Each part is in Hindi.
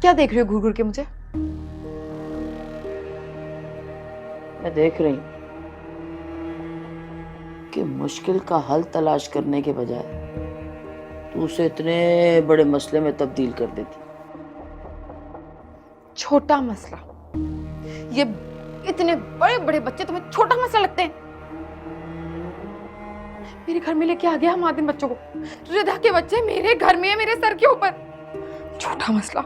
क्या देख रही हो घूर घूर के मुझे? मैं देख रही हूँ कि मुश्किल का हल तलाश करने के बजाय तू उसे इतने बड़े मसले में तब्दील कर देती। छोटा मसला? ये इतने बड़े बड़े बच्चे तुम्हें छोटा मसला लगते हैं? मेरे घर में लेके आ गया हम आदिम बच्चों को। रिदा के बच्चे मेरे घर में है, मेरे सर के ऊपर। छोटा मसला?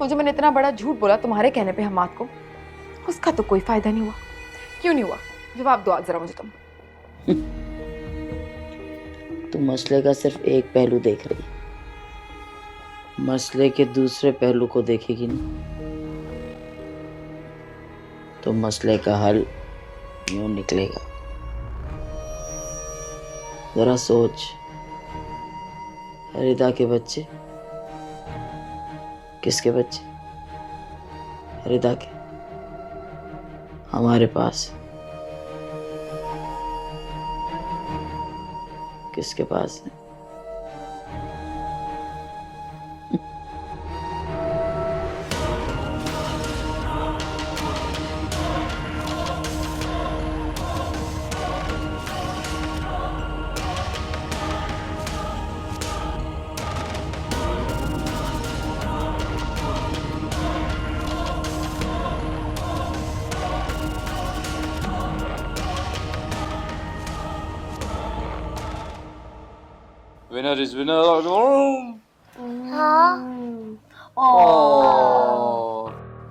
मुझे मैंने इतना बड़ा झूठ बोला तुम्हारे कहने पे हमाद को, उसका तो कोई फायदा नहीं हुआ। क्यों नहीं हुआ? जवाब दो आज जरा मुझे तुम। तू मसले का सिर्फ एक पहलू देख रही, मसले के दूसरे पहलू को देखेगी नहीं तो मसले का हल यूं निकलेगा। जरा सोच, रिदा के बच्चे किसके बच्चे? रिदा के। हमारे पास किसके पास है? Winner is winner. हाँ।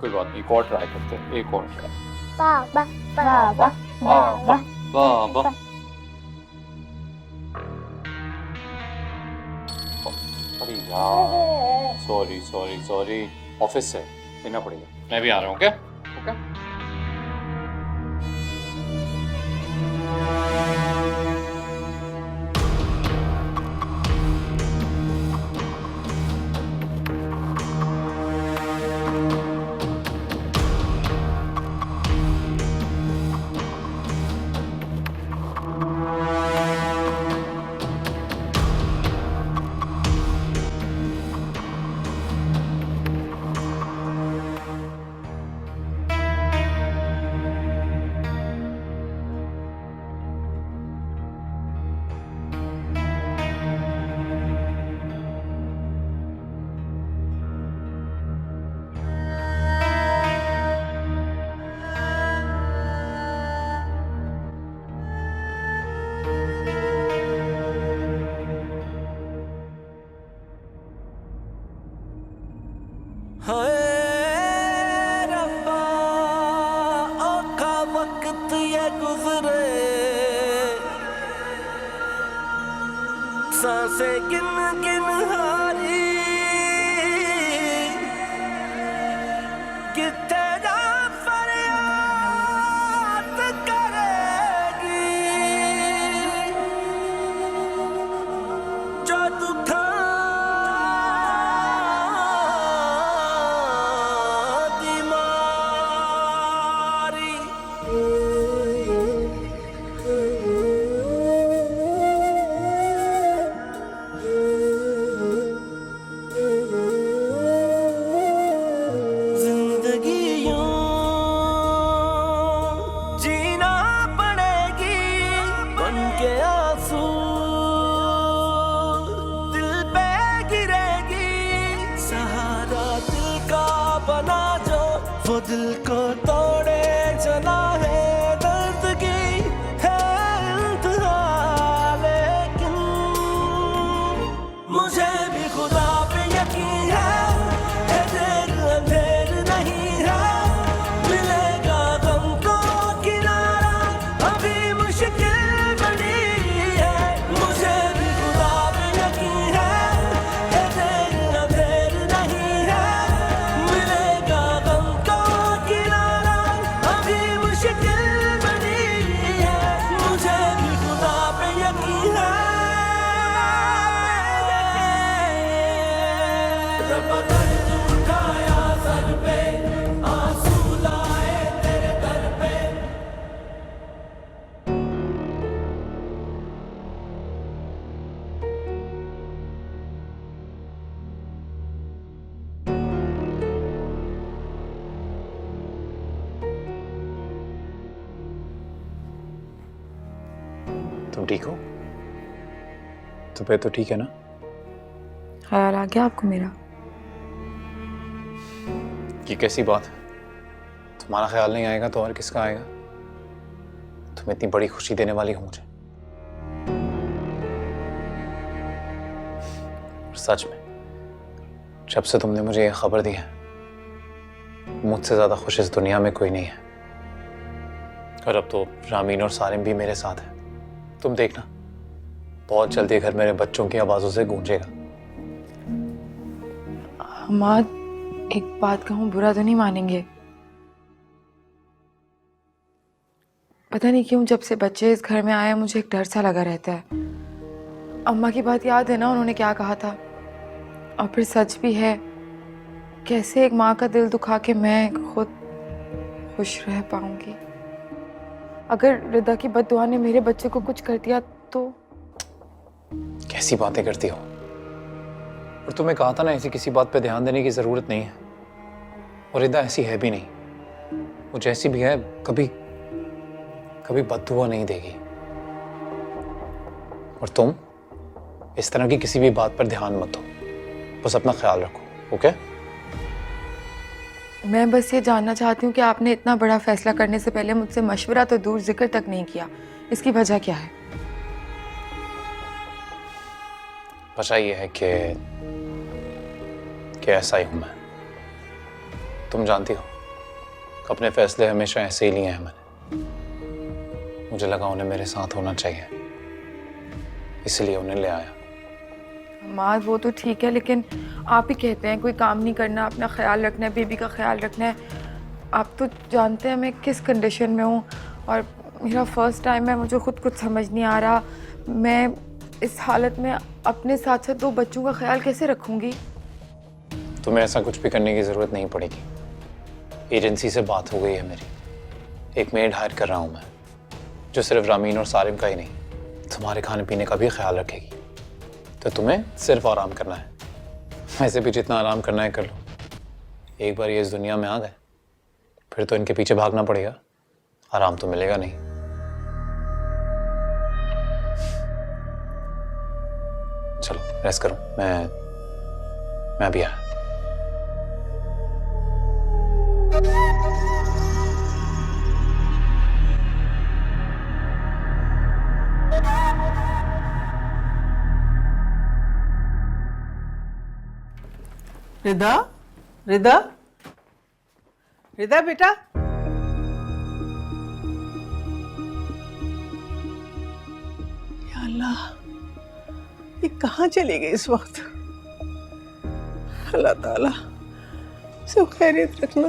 कोई बात नहीं, एक और ट्राई करते हैं, एक और ट्राई। बाबा बाबा बाबा बाबा। अरे यार, सॉरी सॉरी सॉरी, ऑफिस से देना पड़ेगा। मैं भी आ रहा हूँ। Okay okay. सांसें गिन गिन हारी कितने जा फरियाद करेगी जो दुखा दिमारी। वो दिल को तोड़े चला है, दर्द की है इंतहा, लेकिन मुझे भी खुदा पे यकीन है देर अंधेर नहीं है, मिलेगा गम को किनारा, अभी मुश्किल बनी है। मुझे भी खुदा पे यकीन है देर अंधेर नहीं है, मिलेगा गम को किनारा, तुम ठीक हो? तबीयत तो ठीक है ना? ख्याल आ गया आपको मेरा? ये कैसी बात है? तुम्हारा ख्याल नहीं आएगा तो और किसका आएगा? तुम इतनी बड़ी खुशी देने वाली हो मुझे। और सच में जब से तुमने मुझे ये खबर दी है, मुझसे ज्यादा खुश इस दुनिया में कोई नहीं है। और अब तो रामीन और सारिम भी मेरे साथ हैं। तुम देखना, बहुत जल्दी घर मेरे बच्चों की आवाजों से गूंजेगा। हमाद, एक बात कहूँ, बुरा तो नहीं मानेंगे? पता नहीं क्यों जब से बच्चे इस घर में आए मुझे एक डर सा लगा रहता है। अम्मा की बात याद है ना, उन्होंने क्या कहा था? और फिर सच भी है, कैसे एक माँ का दिल दुखा के मैं खुद खुश रह पाऊंगी? अगर रिदा की बद्दुआ ने मेरे बच्चे को कुछ कर दिया तो? कैसी बातें करती हो? और तुम्हें कहा था ना, ऐसी किसी बात पे ध्यान देने की जरूरत नहीं है। और रिदा ऐसी है भी नहीं, वो जैसी भी है कभी कभी बद्दुआ नहीं देगी। और तुम इस तरह की किसी भी बात पर ध्यान मत दो, बस अपना ख्याल रखो, ओके? मैं बस ये जानना चाहती हूँ कि आपने इतना बड़ा फैसला करने से पहले मुझसे मशवरा तो दूर जिक्र तक नहीं किया। इसकी वजह क्या है? वजह ये है कि ऐसा ही हूं मैं। तुम जानती हो, अपने फैसले हमेशा ऐसे ही लिए हैं मैंने। मुझे लगा उन्हें मेरे साथ होना चाहिए, इसलिए उन्हें ले आया। हमाद, वो तो ठीक है, लेकिन आप ही कहते हैं कोई काम नहीं करना, अपना ख्याल रखना है, बेबी का ख्याल रखना है। आप तो जानते हैं मैं किस कंडीशन में हूँ, और मेरा फर्स्ट टाइम है, मुझे खुद कुछ समझ नहीं आ रहा। मैं इस हालत में अपने साथ साथ 2 बच्चों का ख्याल कैसे रखूँगी? तुम्हें ऐसा कुछ भी करने की जरूरत नहीं पड़ेगी। एजेंसी से बात हो गई है मेरी, एक मेड हायर कर रहा हूँ मैं, जो सिर्फ रामीन और सारिम का ही नहीं, तुम्हारे खाने पीने का भी ख्याल रखेगी। तो तुम्हें सिर्फ आराम करना है। वैसे भी जितना आराम करना है कर लो। एक बार ये इस दुनिया में आ गए फिर तो इनके पीछे भागना पड़ेगा, आराम तो मिलेगा नहीं। चलो रेस्ट करो, मैं अभी आया। रिदा, रिदा, रिदा बेटा, या अल्लाह, ये कहाँ चली गई इस वक्त? अल्लाह ताला सब खैरियत रखना,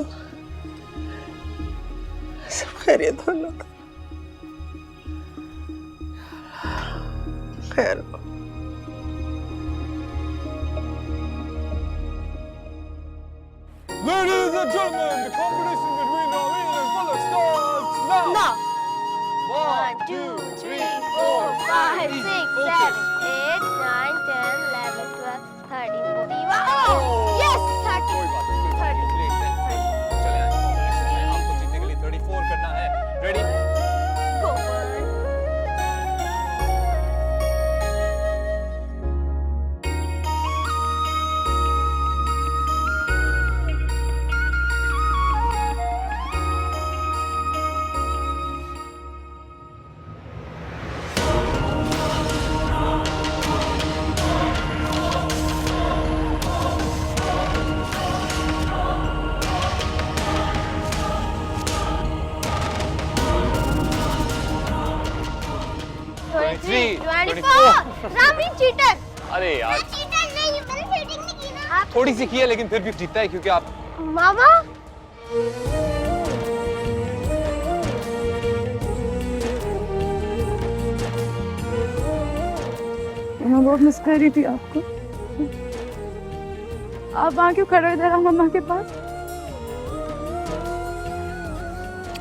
सब खैरियत हो अल्लाह ताला। खैर Ladies and gentlemen, the competition between Naveen and Falak starts now. No. 1, 2, 3, 4, 5, 6, 7, 8, 9, 10, 11, 12, 13, 14. Oh, yes, 30. 30. चले आए। आपको जीतने के लिए 34 करना है। Ready? Go on. Ramin cheater. अरे यार, चीटर नहीं, मैंने चीटिंग नहीं की ना। आप थोड़ी सी की है लेकिन फिर भी जीतता है क्योंकि आप मामा मैं बहुत मिस कर रही थी आपको। आप वहाँ क्यों खड़े इधर मम्मा के पास?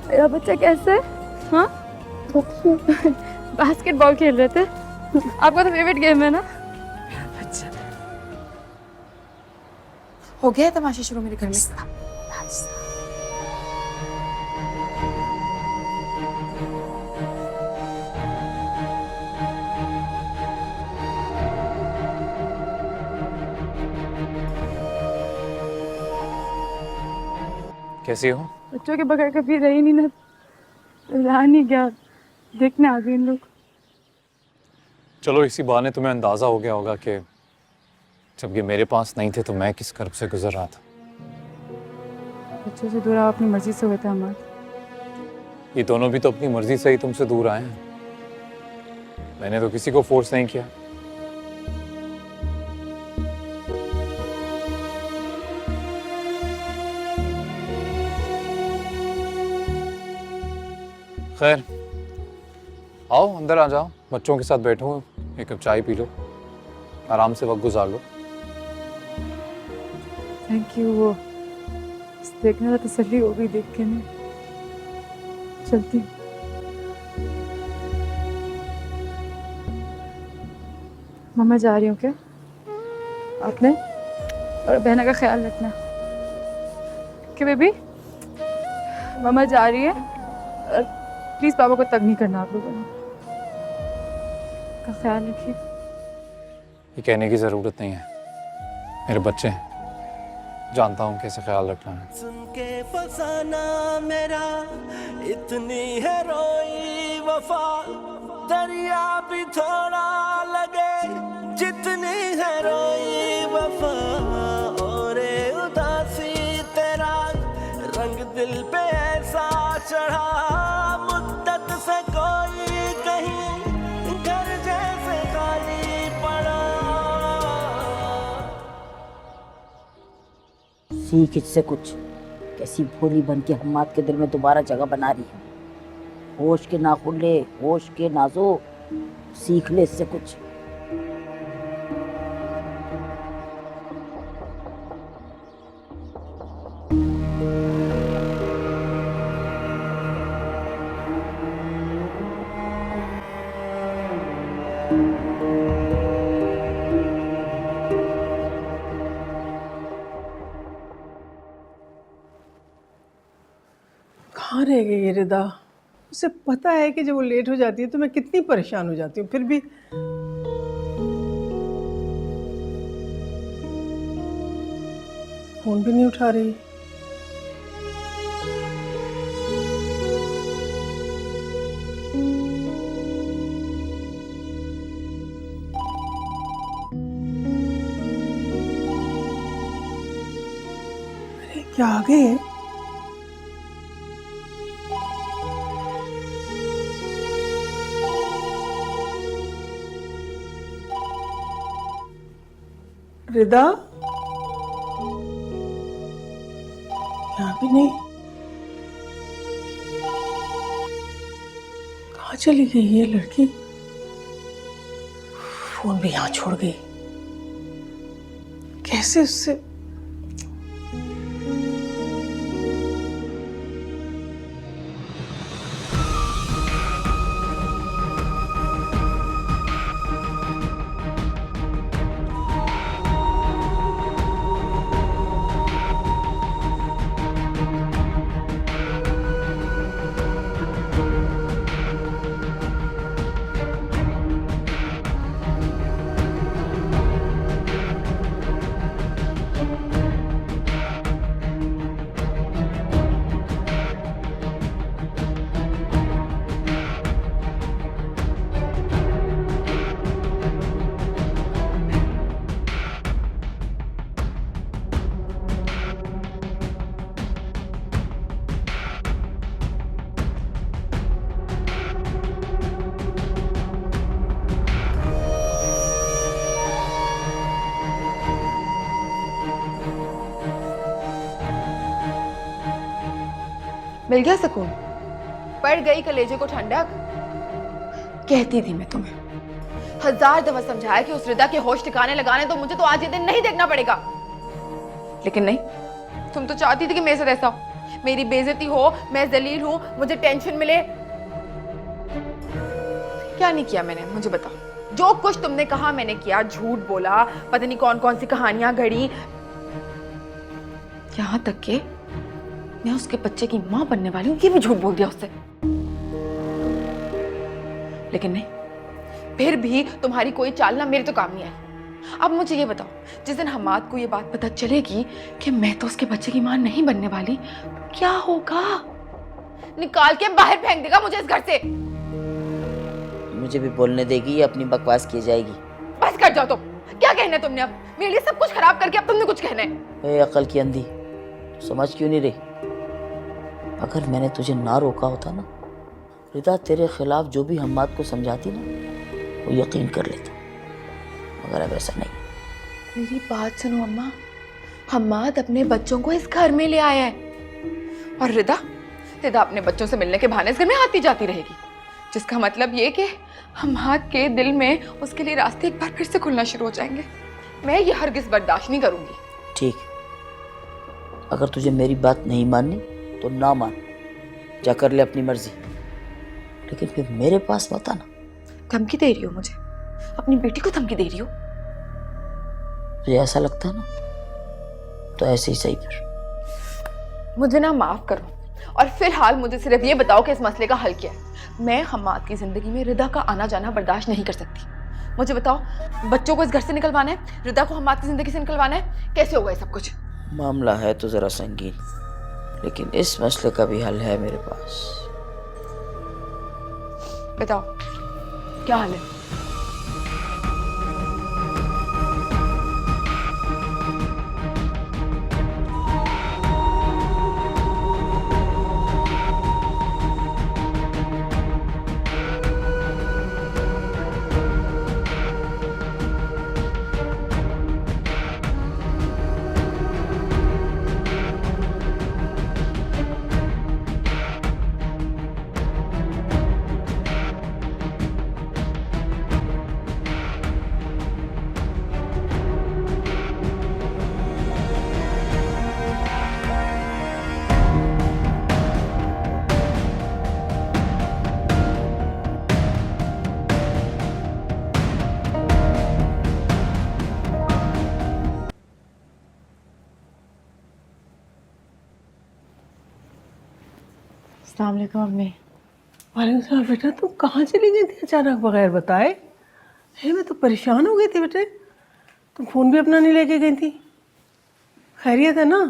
मेरा बच्चा कैसे है? हाँ बास्केटबॉल खेल रहे थे। आपका तो फेवरेट गेम है ना? अच्छा, हो गया है तमाशा शुरू मेरे घर में? कैसी हो? बच्चों के बगैर कभी रही नहीं ना, रहा नहीं गया, देखने आ गए इन लोग। चलो इसी बहाने तुम्हें अंदाजा हो गया होगा कि जब ये मेरे पास नहीं थे तो मैं किस कर्ब से गुजर रहा था। बच्चों से दूर आप अपनी मर्जी से हुए थे अम्मा। ये दोनों भी तो अपनी मर्जी से ही तुमसे दूर आए हैं। मैंने तो किसी को फोर्स नहीं किया। खैर आओ अंदर आ जाओ, बच्चों के साथ बैठो, एक कप चाय पी लो, आराम से वक्त गुजार लो। Thank you. वो देखने का तसल्ली हो गई देख के। मैं चलती हूँ। मम्मा जा रही हूँ क्या? आपने और बहना का ख्याल रखना। क्या बेबी? मम्मा जा रही है, प्लीज पापा को तंग नहीं करना आप लोगों ने। का ख्याल रखिए। ये कहने की जरूरत नहीं है, मेरे बच्चे हैं, जानता हूँ कैसे ख्याल रखना है। सुन के फसाना मेरा इतनी है रोई वफा, दरिया भी थोड़ा लगे जितनी है रोई वफा, और उदासी तेरा रंग दिल पे ऐसा चढ़ा, मुद्दत से कोई कहीं घर जैसे खाली पड़ा। सीख इससे कुछ, कैसी भोली बन के हम्माद के दिल में दोबारा जगह बना रही है। होश के ना खुले, होश के नाजो, सीख ले इससे कुछ। कहाँ रह गई ये रिदा? उसे पता है कि जब वो लेट हो जाती है तो मैं कितनी परेशान हो जाती हूँ, फिर भी फोन भी नहीं उठा रही। अरे क्या आ गए हैं? रिदा यहाँ भी नहीं, कहाँ चली गई ये लड़की? फोन भी यहाँ छोड़ गई, कैसे उससे? मिल गया सुकून? पड़ गई कलेजे को ठंडक? कहती थी मैं तुम्हें, 1000 दफा समझाया कि उस रिदा के होश ठिकाने लगाने तो मुझे तो आज ये दिन नहीं देखना पड़ेगा, लेकिन नहीं, तुम तो चाहती थी कि मेरे साथ ऐसा हो, मेरी बेइज्जती हो, मैं जलील हूं, मुझे टेंशन मिले। क्या नहीं किया मैंने, मुझे बताओ। जो कुछ तुमने कहा मैंने किया, झूठ बोला, पता नहीं कौन कौन सी कहानियां गढ़ी, यहां तक के मैं उसके बच्चे की मां बनने वाली हूं, ये भी झूठ बोल दिया उससे। लेकिन नहीं, फिर भी तुम्हारी कोई चाल ना मेरे तो काम नहीं आई। अब मुझे ये बताओ, जिस दिन हमाद को ये बात पता चलेगी कि मैं तो उसके बच्चे की मां नहीं बनने वाली, तो क्या होगा? निकाल के बाहर फेंक देगा मुझे इस घर से। मुझे भी बोलने देगी या अपनी बकवास की जाएगी? बस कर जाओ तुम। क्या कहना है तुमने? अब मेरे लिए सब कुछ खराब करके अब तुमने कुछ कहना है? ए अकल की अंधी, समझ क्यों नहीं रही? अगर मैंने तुझे ना रोका होता ना, रिदा तेरे खिलाफ जो भी हम्माद को समझाती ना, वो यकीन कर लेता, मगर अब ऐसा नहीं। मेरी बात सुनो अम्मा, हम्माद अपने बच्चों को इस घर में ले आया है और रिदा अपने बच्चों से मिलने के बहाने इस घर में आती जाती रहेगी, जिसका मतलब ये कि हम्माद के दिल में उसके लिए रास्ते एक बार फिर से खुलना शुरू हो जाएंगे। मैं ये हरगिज बर्दाश्त नहीं करूंगी। ठीक, अगर तुझे मेरी बात नहीं माननी तो ना मान, जा कर ले अपनी मर्जी, लेकिन फिर मेरे पास मत आना। धमकी दे रही हो मुझे? अपनी बेटी को धमकी दे रही हो? तुझे ऐसा लगता है ना, तो ऐसे ही सही फिर। मुझे ना माफ करो और फिलहाल मुझे सिर्फ ये बताओ कि इस मसले का हल क्या है। मैं हम्माद की जिंदगी में रिदा का आना जाना बर्दाश्त नहीं कर सकती। मुझे बताओ, बच्चों को इस घर से निकलवाना है, रिदा को हम्माद की जिंदगी से निकलवाना है, कैसे होगा ये सब कुछ? मामला है तो जरा संगीन, लेकिन इस मसले का भी हल है मेरे पास। बताओ क्या हाल है? अस्सलाम वालेकुम अम्मी। वालेकुम सलाम। बेटा तुम कहाँ चली गई थी अचानक बगैर बताए? है मैं तो परेशान हो गई थी बेटे, तुम फ़ोन भी अपना नहीं लेके गई थी। खैरियत है ना?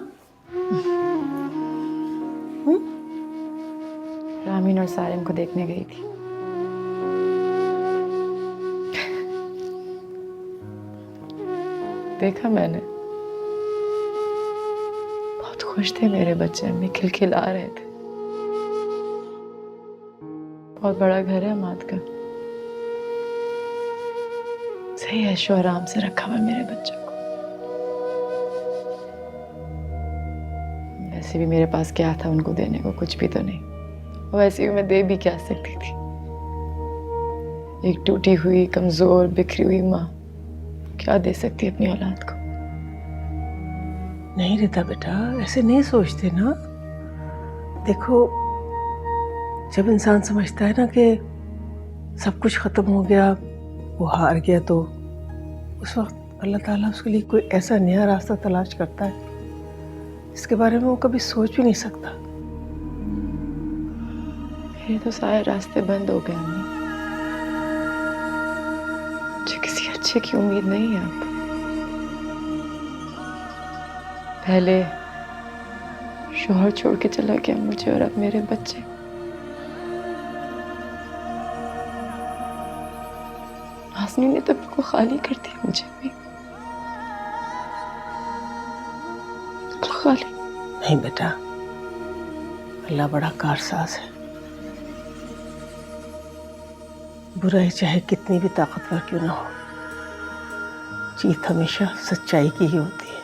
रामीन और सारिम को देखने गई थी। देखा मैंने, बहुत खुश थे मेरे बच्चे, अम्मी खिलखिला रहे थे। बहुत बड़ा घर है हमाद का, सही ऐशो आराम से रखा हुआ मेरे बच्चों को। वैसे भी मेरे पास क्या था उनको देने को? कुछ भी तो नहीं। और वैसे भी मैं दे भी क्या सकती थी? एक टूटी हुई कमजोर बिखरी हुई माँ क्या दे सकती अपनी औलाद को? नहीं रिता बेटा, ऐसे नहीं सोचते ना। देखो, जब इंसान समझता है ना कि सब कुछ ख़त्म हो गया, वो हार गया, तो उस वक्त अल्लाह ताला उसके लिए कोई ऐसा नया रास्ता तलाश करता है इसके बारे में वो कभी सोच भी नहीं सकता। मेरे तो सारे रास्ते बंद हो गए अम्मी। मुझे किसी अच्छे की उम्मीद नहीं है अब। पहले शोहर छोड़ के चला गया मुझे, और अब मेरे बच्चे। नाज़नीन ने तो बिल्कुल खाली कर दिया मुझे भी, बिल्कुल खाली। नहीं बेटा, अल्लाह बड़ा कारसाज है। बुराई चाहे कितनी भी ताकतवर क्यों ना हो, जीत हमेशा सच्चाई की ही होती है।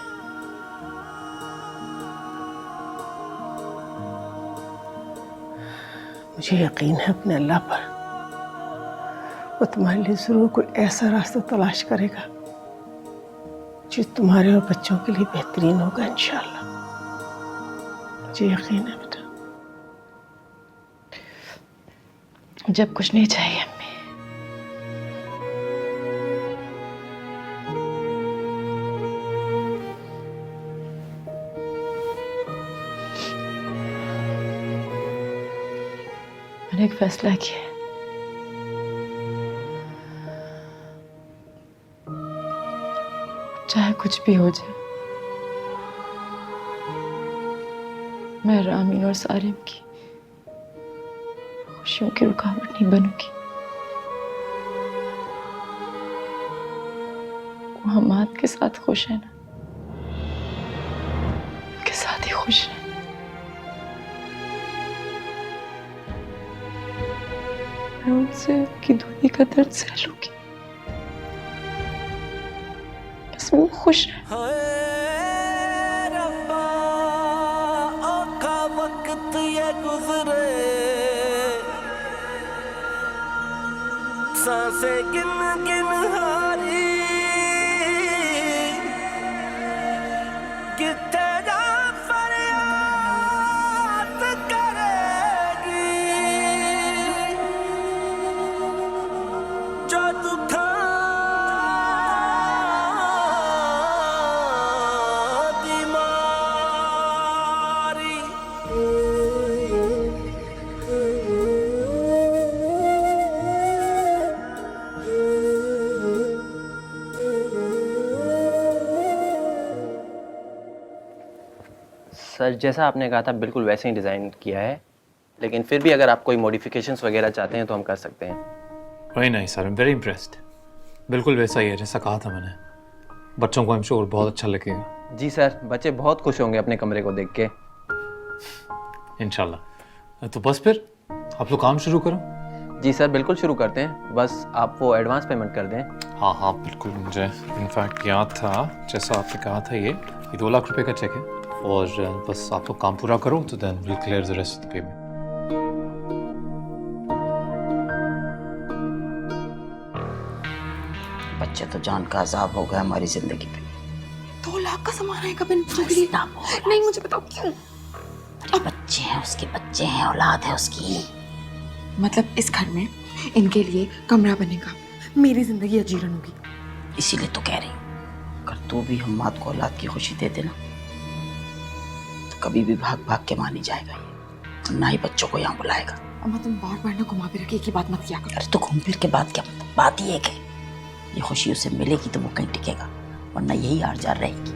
मुझे यकीन है अपने अल्लाह पर, वो तुम्हारे लिए जरूर कोई ऐसा रास्ता तलाश करेगा जो तुम्हारे और बच्चों के लिए बेहतरीन होगा इंशाअल्लाह। मुझे यकीन है बेटा। जब कुछ नहीं चाहिए अम्मी, मैंने एक फैसला किया है। चाहे कुछ भी हो जाए, मैं रामीन और सारिम की खुशियों की रुकावट नहीं बनूंगी। वो हमाद के साथ खुश है ना, उनके साथ ही खुश है। मैं उनसे उनकी दूरी का दर्द सह लूंगी, बस वो खुश है। हाय रब्बा, औखा वक्त ये गुजरे, सांसें गिन गिन हारी, कितने जा फरियाद करेगी, जो दुखा दी मारी। सर जैसा आपने कहा था बिल्कुल वैसे ही डिज़ाइन किया है, लेकिन फिर भी अगर आप कोई मॉडिफिकेशंस वगैरह चाहते हैं तो हम कर सकते हैं। Very nice sir, I am very impressed. बिल्कुल वैसा ही है जैसा कहा था मैंने। बच्चों को आई एम श्योर बहुत अच्छा लगेगा। जी सर, बच्चे बहुत खुश होंगे अपने कमरे को देख के। इंशाल्लाह। तो बस फिर आप लोग काम शुरू करो। जी सर बिल्कुल शुरू करते हैं, बस आप वो एडवांस पेमेंट कर दें। हाँ हाँ बिल्कुल, मुझे इनफैक्ट याद था जैसा आपने कहा था ये 2 लाख रुपए का चेक है, और बस आप लोग काम पूरा करो तो then will clear the rest of the payment. बच्चे तो जान का अजाब हो गया हमारी जिंदगी पे। 2 लाख का सामान आएगा बिन बच्चों के लिए? नहीं, मुझे बताओ क्यों? बच्चे हैं उसके, बच्चे हैं, औलाद है उसकी। मतलब इस घर में इनके लिए कमरा बनेगा, मेरी जिंदगी अजीरन होगी। इसीलिए तो कह रही हूँ, अगर तू भी हम्माद को औलाद की खुशी दे देना तो कभी भी भाग भाग के मान ही जाएगा ये, ना ही बच्चों को यहाँ बुलाएगा। अम्मा तुम बार बार ना घुमा फिर के एक ही बात मत किया करो। अरे तो घूम फिर के बात क्या, मतलब बात ही एक है, ये खुशी उसे मिलेगी तो वो कहीं टिकेगा, वरना यही आड़ जार रहेगी।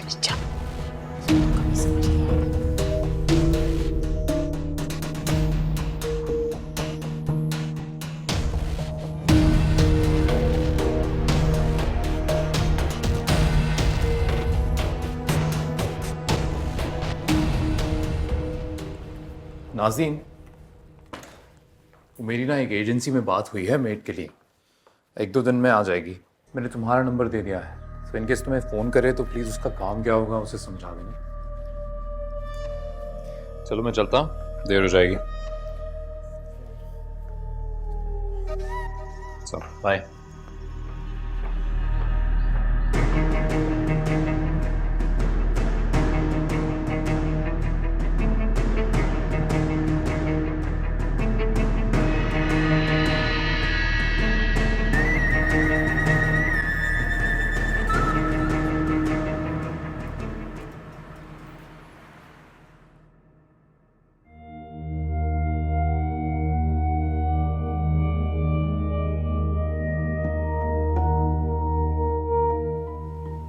अच्छा, कभी समझ नहीं आएगा। नाज़रीन, मेरी ना एक एजेंसी में बात हुई है मेड के लिए, 1-2 दिन में आ जाएगी। मैंने तुम्हारा नंबर दे दिया है, तो इनकेस तुम्हें फ़ोन करे तो प्लीज़ उसका काम क्या होगा उसे समझा देना। चलो मैं चलता हूँ, देर हो जाएगी। चलो बाय।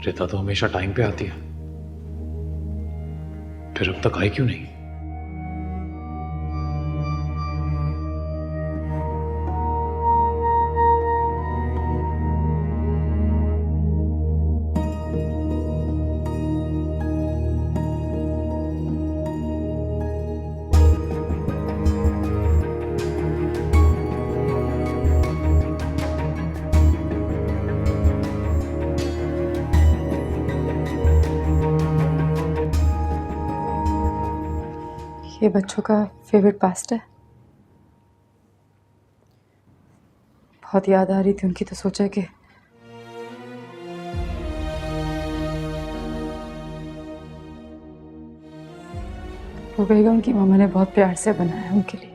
रिता तो हमेशा टाइम पे आती है, फिर अब तक आई क्यों नहीं? ये बच्चों का फेवरेट पास्ट है। बहुत याद आ रही थी उनकी, तो सोचा कि वो कहेगा उनकी मामा ने बहुत प्यार से बनाया उनके लिए।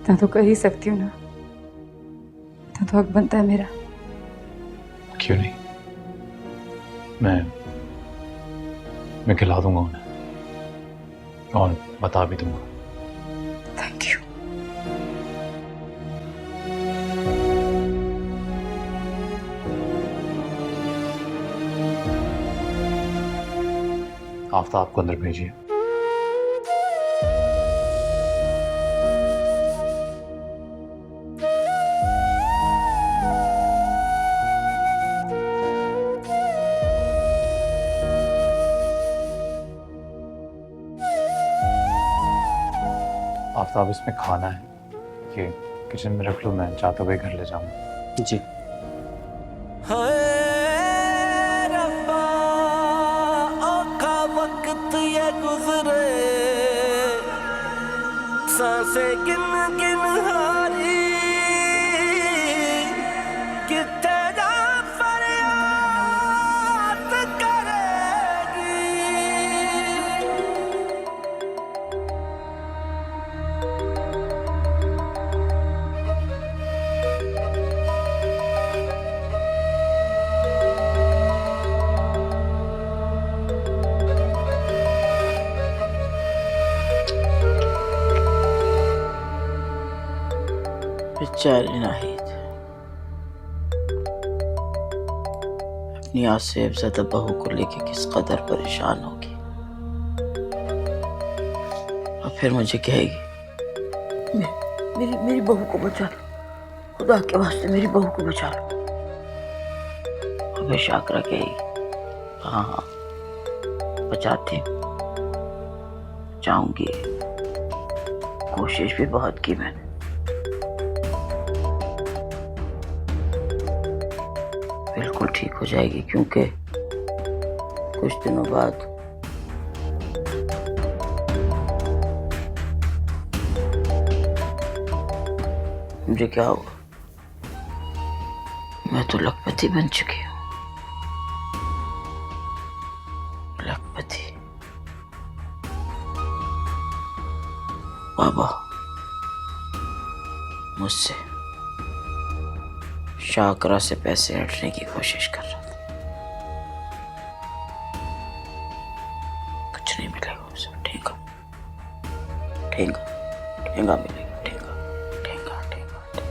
इतना तो कर ही सकती हूँ ना, इतना तो हक बनता है मेरा। क्यों नहीं, मैं खिला दूंगा उन्हें। और बता भी दूंगा। Thank you. आफ्ताब को अंदर भेजिए। आफ्ताब, इसमें खाना है, ये किचन में रख लो, मैं चाहता हुए घर ले जाऊंगा। जी। हाय रब्बा, औखा वक्त ये गुजरे, सांसें गिन गिन हारी, कितने जा फरियाद करेगी। बेचारी नाहिद अपनी आसेब ज़दा बहू को लेके किस कदर परेशान होगी, और फिर मुझे कहेगी मेरी बहू को बचा लो, खुदा के वास्ते मेरी बहू को बचा लो। अबे शाकरा कहेगी हाँ हाँ बचाती हूँ, बचाऊंगी, कोशिश भी बहुत की मैंने। बिल्कुल ठीक हो जाएगी, क्योंकि कुछ दिनों बाद मुझे क्या हुआ, मैं तो लखपति बन चुकी हूँ। लखपति बाबा मुझसे शाकरा से पैसे हटने की कोशिश कर रहा था। कुछ नहीं मिलेगा उसे, ठेंगा ठेंगा ठेंगा मिलेगा, ठेंगा ठेंगा ठेंगा ठेंगा।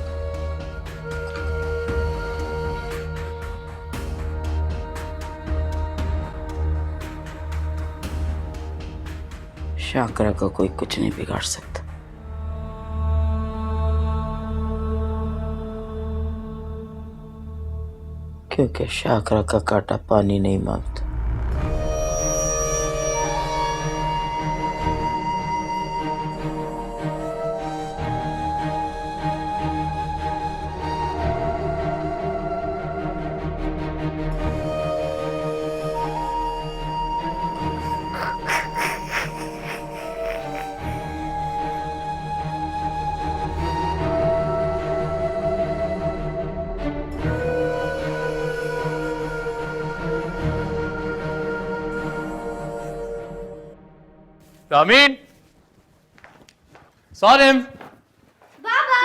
शाकरा को कोई कुछ नहीं बिगाड़ सकता, क्योंकि शाकरा का कांटा पानी नहीं मांगता। रामीन, सालिम, बाबा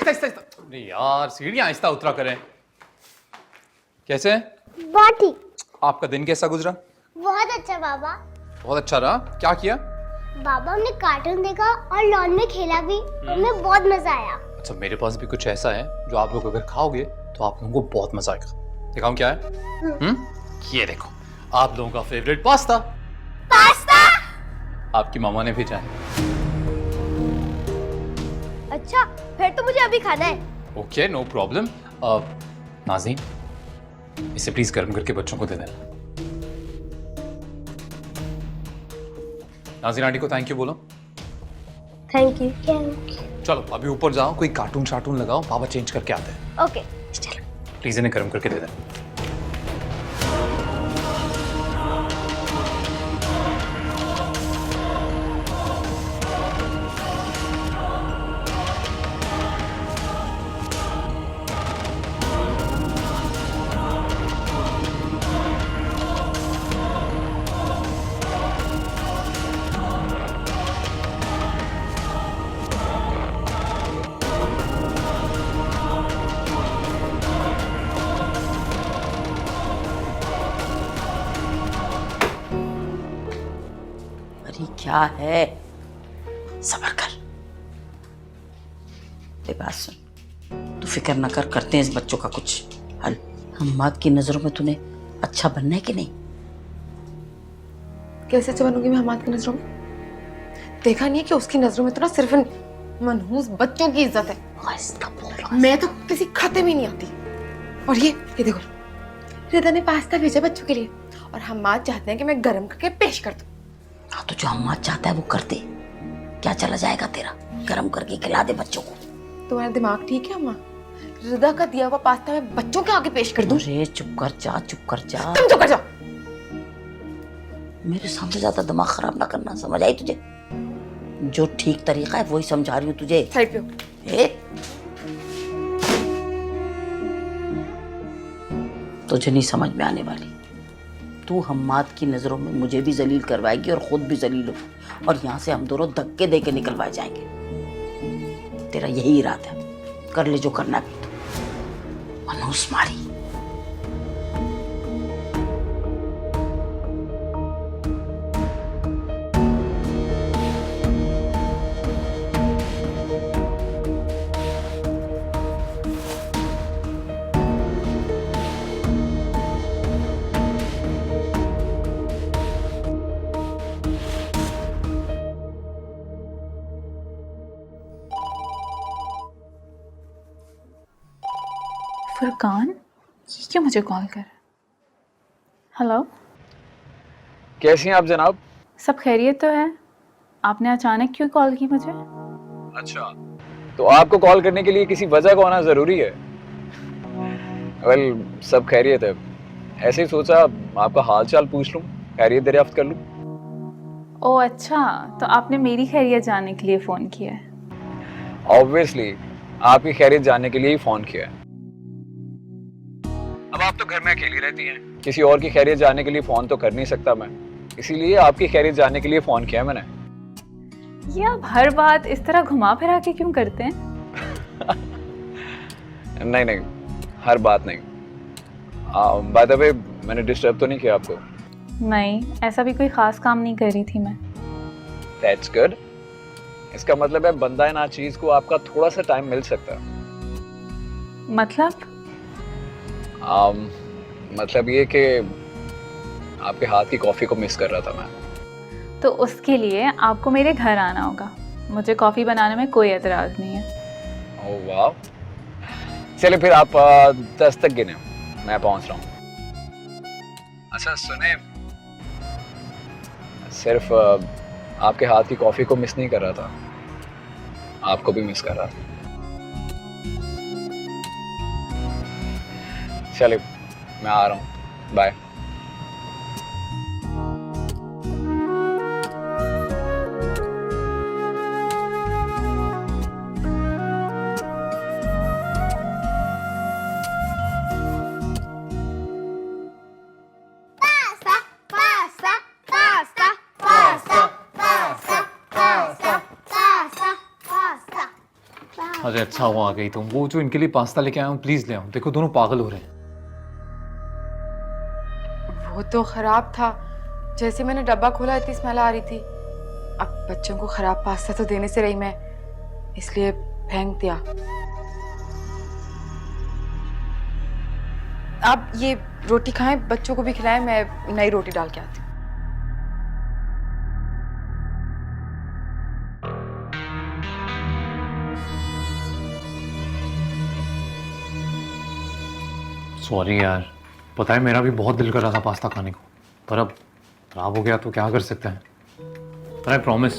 अरे यार सीढ़ियां आहिस्ता उतरा करें। कैसे हैं? बहुत ठीक, आपका दिन कैसा गुजरा? बहुत अच्छा बाबा। बहुत अच्छा रहा। क्या किया? बाबा हमने कार्टून देखा और लॉन में खेला भी, हमें बहुत मजा आया। अच्छा, मेरे पास भी कुछ ऐसा है जो आप लोग अगर खाओगे तो आप लोगों को बहुत मजा आएगा। दिखाऊं क्या है? ये देखो, आप लोगों का फेवरेट पास्ता। पास्ता? आपकी मामा ने भेजा है। अच्छा, फिर तो मुझे अभी खाना है। Okay, no problem. नाज़ीन, इसे प्लीज गर्म करके बच्चों को दे देना। नाज़ीन आंटी को थैंक यू बोलो। Thank you. चलो अभी ऊपर जाओ, कोई कार्टून शार्टून लगाओ, पापा चेंज करके आते हैं। ओके प्लीज इन्हें गर्म करके दे देना। अरे क्या है, सब्र कर। ये बात सुन, तू फिक्र न कर, करते हैं इस बच्चों का कुछ हल। हम्माद की नजरों में तूने अच्छा बनना है कि नहीं? कैसे अच्छा बनूंगी मैं हमाद की नजरों में? देखा नहीं है कि उसकी नजरों में तो ना सिर्फ इन मनहूस बच्चों की इज्जत है। आहिस्ता बोल। मैं तो किसी खाते में नहीं आती। और ये देखो, रिदा ने पास्ता भेजा बच्चों के लिए और हम्माद चाहते हैं कि मैं गरम करके पेश कर दूं। हाँ तो जो हम्माद चाहता है वो कर दे, क्या चला जाएगा तेरा? गरम करके खिला दे बच्चों को। तुम्हारा दिमाग ठीक है अम्मा? रिदा का दिया हुआ पास्ता मैं बच्चों के आगे पेश कर दूं? अरे चुप कर जा, चुप कर जा। तुम चुप कर जाओ। मेरे सामने ज्यादा दिमाग खराब ना करना, समझ आई तुझे? जो ठीक तरीका है वही समझा रही हूँ तुझे। साइड पे हो। तुझे नहीं समझ में आने वाली। तू हम्माद की नजरों में मुझे भी जलील करवाएगी और खुद भी जलील हो, और यहाँ से हम दोनों धक्के दे के निकलवाए जाएंगे। तेरा यही इरादा है, कर ले जो करना है। मनहूस मारी। फुरकान, ये क्यों मुझे कॉल कर? हेलो, कैसी हैं आप जनाब? सब खैरियत तो है? आपने अचानक क्यों कॉल की मुझे? अच्छा, तो आपको कॉल करने के लिए किसी वजह का होना जरूरी है? वेल, सब खैरियत है। ऐसे ही सोचा आपका हाल चाल पूछ लूं, खैरियत दरियाफ्त कर लूं। ओह अच्छा, तो आपने मेरी खैरियत जानने के लिए फ़ोन किया है? ऑब्वियसली आपकी खैरियत जानने के लिए ही फोन किया है। अब आप तो घर में अकेली रहती हैं, किसी और की खैरियत जानने के लिए फोन तो कर नहीं सकता मैं, इसीलिए आपकी खैरियत जानने के लिए फोन किया है मैंने। ये आप हर बात इस तरह घुमा फिरा के क्यों करते हैं? नहीं नहीं, हर बात नहीं। बाय द वे, मैंने डिस्टर्ब तो नहीं किया आपको? नहीं, ऐसा भी कोई ख़ास काम नहीं कर रही थी मैं। That's good. इसका मतलब है बंदा ना चीज को आपका थोड़ा सा टाइम मिल सकता है। मतलब? मतलब ये कि आपके हाथ की कॉफी को मिस कर रहा था मैं। तो उसके लिए आपको मेरे घर आना होगा। मुझे कॉफ़ी बनाने में कोई एतराज़ नहीं है। ओह वाह, चलिए फिर आप 10 तक गिने, मैं पहुंच रहा हूँ। अच्छा सुने, सिर्फ आपके हाथ की कॉफी को मिस नहीं कर रहा था, आपको भी मिस कर रहा था। चलिए मैं आ रहा हूँ, बाय। अरे अच्छा हुआ आ गई तुम। वो जो इनके लिए पास्ता लेके आया हूँ, प्लीज ले आओ। देखो दोनों पागल हो रहे हैं। वो तो खराब था, जैसे मैंने डब्बा खोला इतनी स्मेल आ रही थी। अब बच्चों को खराब पास्ता तो देने से रही मैं, इसलिए फेंक दिया। आप ये रोटी खाएं, बच्चों को भी खिलाएं, मैं नई रोटी डाल के आती हूँ। सॉरी यार, पता है मेरा भी बहुत दिल कर रहा था पास्ता खाने को, पर अब खराब हो गया तो क्या कर सकते हैं। पर आई प्रॉमिस,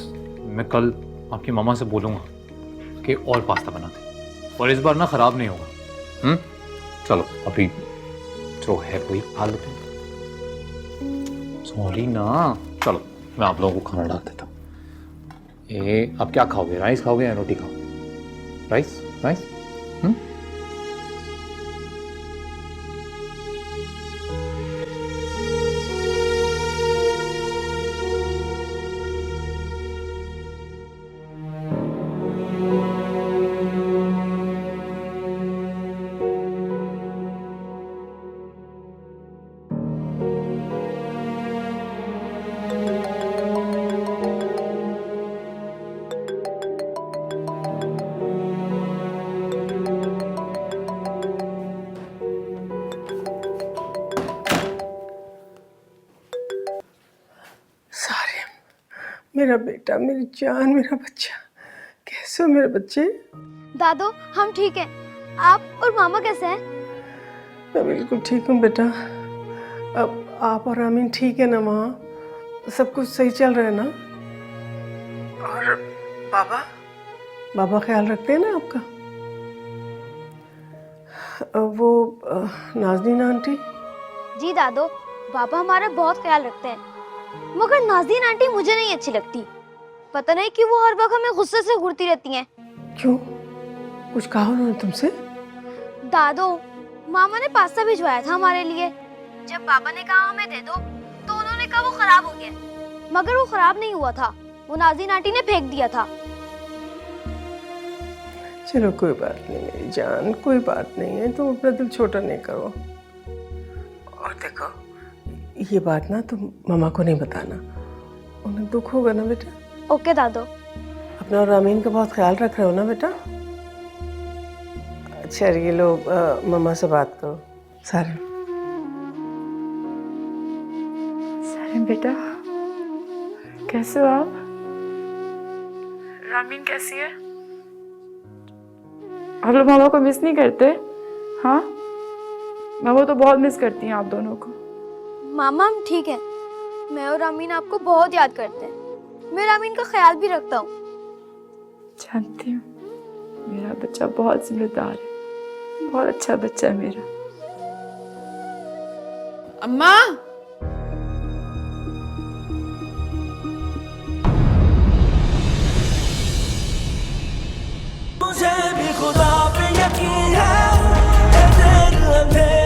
मैं कल आपकी मामा से बोलूँगा कि और पास्ता बना दे, और इस बार ना खराब नहीं होगा। चलो अभी जो है वही खा लेते हैं। सॉरी ना, चलो मैं आप लोगों को खाना डाल देता हूँ। ये आप क्या खाओगे, राइस खाओगे या रोटी खाओगे? Rice rice. मेरा बेटा, मेरी जान, मेरा बच्चा, कैसे हो मेरे बच्चे? दादू हम ठीक हैं। आप और मामा कैसे हैं? मैं बिल्कुल ठीक हूँ बेटा। अब आप और आमीन ठीक है ना? वहाँ सब कुछ सही चल रहा है ना? और बाबा बाबा ख्याल रखते हैं ना आपका? वो नाज़नीन आंटी? जी दादू, पापा हमारा बहुत ख्याल रखते हैं, मगर नाज़नीन आंटी मुझे नहीं अच्छी लगती। पता नहीं क्यों वो हर वक्त हमें गुस्से से घूरती रहती हैं। क्यों? कुछ कहा उन्होंने तुमसे? दादू, मामा ने पास्ता भिजवाया था हमारे लिए। जब पापा ने कहा हमें दे दो, तो उन्होंने कहा वो खराब हो गया, मगर वो खराब नहीं हुआ था, वो नाज़नीन आंटी ने फेंक दिया था। चलो कोई बात नहीं मेरी जान, कोई बात नहीं है, तुम अपना दिल छोटा नहीं करो। और देखो, ये बात ना तुम मामा को नहीं बताना, उन्हें दुख होगा ना बेटा। ओके दादू। अपना और आमीन का बहुत ख्याल रख रहे हो ना बेटा? अच्छा ये लो, मामा से बात करो। सारे बेटा, कैसे हो आप? रामीन कैसी है? आप लोग मामा को मिस नहीं करते? हाँ, मामा तो बहुत मिस करती हैं आप दोनों को। मामा हम ठीक है, मैं और रामीन आपको बहुत याद करते हैं। मैं रामीन का ख्याल भी रखता हूँ। जानती हूँ, मेरा बच्चा बहुत समझदार है, बहुत अच्छा बच्चा है मेरा। अम्मा, मुझे भी खुदा पे यकीन है, ए दिल अंधेरा